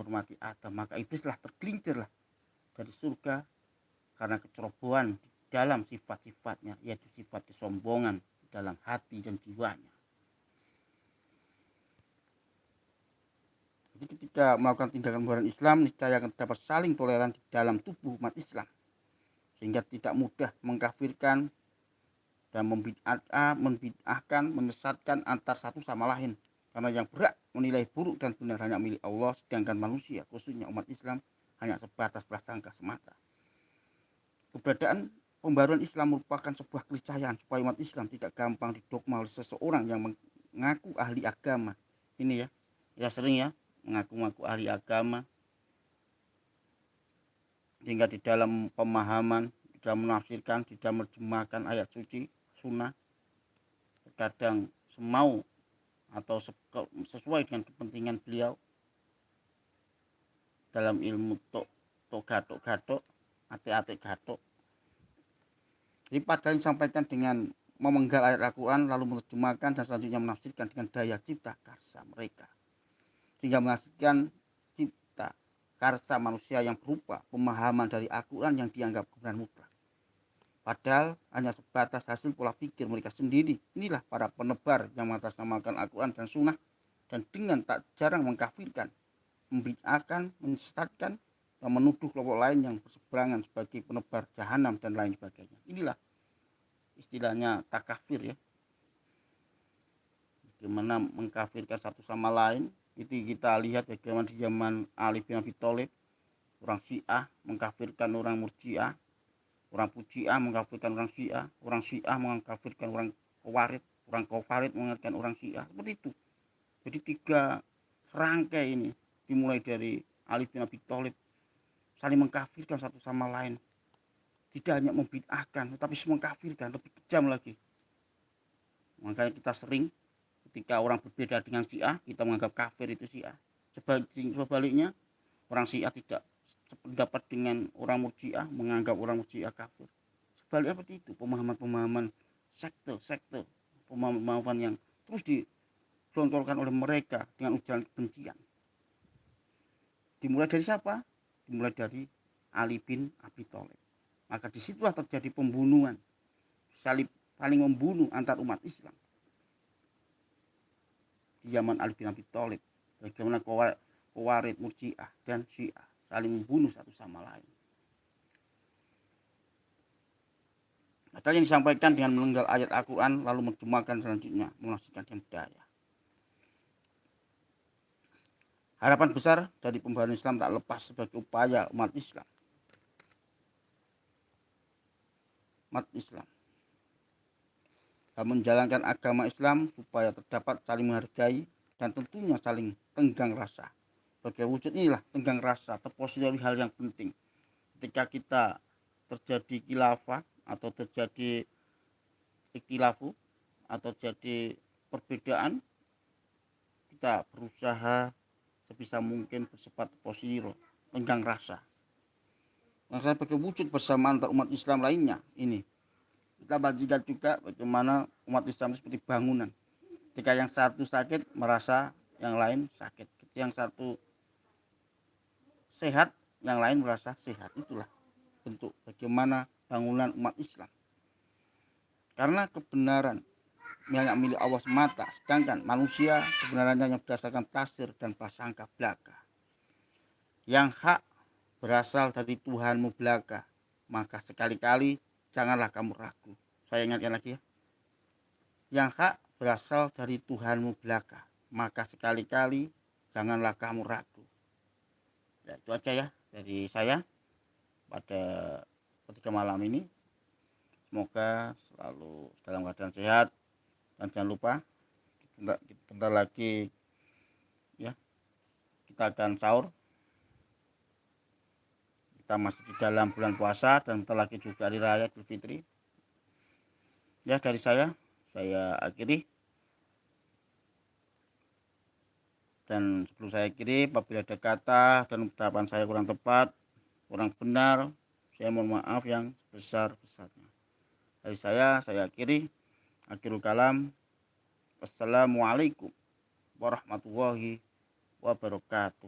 menghormati Adam, maka iblislah tergelincirlah dari surga karena kecerobohan di dalam sifat-sifatnya, yaitu sifat kesombongan dalam hati dan jiwanya. Jadi ketika melakukan tindakan pembaharuan Islam, niscaya akan dapat saling toleran di dalam tubuh umat Islam, sehingga tidak mudah mengkafirkan dan membid'ahkan, menyesatkan antar satu sama lain. Karena yang berhak menilai buruk dan benar hanya milik Allah, sedangkan manusia, khususnya umat Islam, hanya sebatas prasangka semata. Keberadaan pembaruan Islam merupakan sebuah keniscayaan supaya umat Islam tidak gampang didogma oleh seseorang yang mengaku ahli agama. Ini ya sering ya, mengaku-ngaku ahli agama, sehingga di dalam pemahaman, di dalam menafsirkan, di dalam menerjemahkan ayat suci, sunnah, terkadang semau atau sesuai dengan kepentingan beliau dalam ilmu tok gatok, ate-ate gatok. Jadi padahal disampaikan dengan memenggal ayat Al-Quran, lalu menerjemahkan dan selanjutnya menafsirkan dengan daya cipta karsa mereka, sehingga menghasilkan cipta karsa manusia yang berupa pemahaman dari Al-Quran yang dianggap kebenaran mutlak. Padahal hanya sebatas hasil pola pikir mereka sendiri. Inilah para penebar yang mengatasnamakan Al-Quran dan Sunnah, dan dengan tak jarang mengkafirkan, membid'ahkan, menyesatkan, dan menuduh kelompok lain yang berseberangan sebagai penebar jahanam dan lain sebagainya. Inilah istilahnya takafir ya. Bagaimana mengkafirkan satu sama lain. Itu kita lihat bagaimana di zaman Ali bin Abi Thalib, orang Syiah mengkafirkan orang Murji'ah, orang Puji'ah mengkafirkan orang Syiah mengkafirkan orang Khawarij, orang Khawarij mengkafirkan orang Syiah. Seperti itu. Jadi 3 serangkai ini dimulai dari Ali bin Abi Thalib saling mengkafirkan satu sama lain. Tidak hanya membid'ahkan, tetapi mengkafirkan, lebih kejam lagi. Makanya kita sering ketika orang berbeda dengan Syiah, kita menganggap kafir itu Syiah. Sebaliknya, orang Syiah tidak sependapat dengan orang Murji'ah, menganggap orang Murji'ah kafir. Sebaliknya seperti itu, pemahaman-pemahaman sekte, pemahaman yang terus digelontorkan oleh mereka dengan ujaran kebencian. Dimulai dari siapa? Dimulai dari Ali bin Abi Thalib. Maka disitulah terjadi pembunuhan, saling membunuh antar umat Islam di zaman Ali bin Abi Thalib. Bagaimana Khawarij, Murji'ah dan Syiah saling membunuh satu sama lain. Padahal yang disampaikan dengan menenggal ayat Al-Quran lalu menerjemahkan selanjutnya menafsirkan dengan daya. Harapan besar dari pembaharuan Islam tak lepas sebagai upaya umat Islam dan menjalankan agama Islam supaya terdapat saling menghargai dan tentunya saling tenggang rasa. Sebagai wujud inilah tenggang rasa terposisi hal yang penting. Ketika kita terjadi khilafah atau terjadi ikhtilafu atau terjadi perbedaan, kita berusaha sebisa mungkin bersifat posisi tenggang rasa. Maka sebagai wujud bersama antar umat Islam lainnya ini, kita bagikan juga bagaimana umat Islam seperti bangunan. Ketika yang satu sakit merasa yang lain sakit. Ketika yang satu sehat, yang lain merasa sehat. Itulah bentuk bagaimana bangunan umat Islam. Karena kebenaran hanya milik Allah semata, sedangkan manusia kebenarannya yang berdasarkan tafsir dan prasangka belaka. Yang hak berasal dari Tuhanmu belaka, maka sekali-kali janganlah kamu ragu. Saya ingatkan lagi ya. Yang hak berasal dari Tuhanmu belaka, maka sekali-kali janganlah kamu ragu. Ya, itu aja ya dari saya pada ketika malam ini. Semoga selalu dalam keadaan sehat, dan jangan lupa bentar lagi ya kita akan sahur. Kita masih di dalam bulan puasa dan bentar lagi juga hari raya Idul Fitri. Ya dari saya akhiri. Dan sebelum saya akhiri, apabila ada kata dan ucapan saya kurang tepat, kurang benar, saya mohon maaf yang sebesar-besarnya. Dari saya akhiri. Akhirul kalam. Wassalamualaikum warahmatullahi wabarakatuh.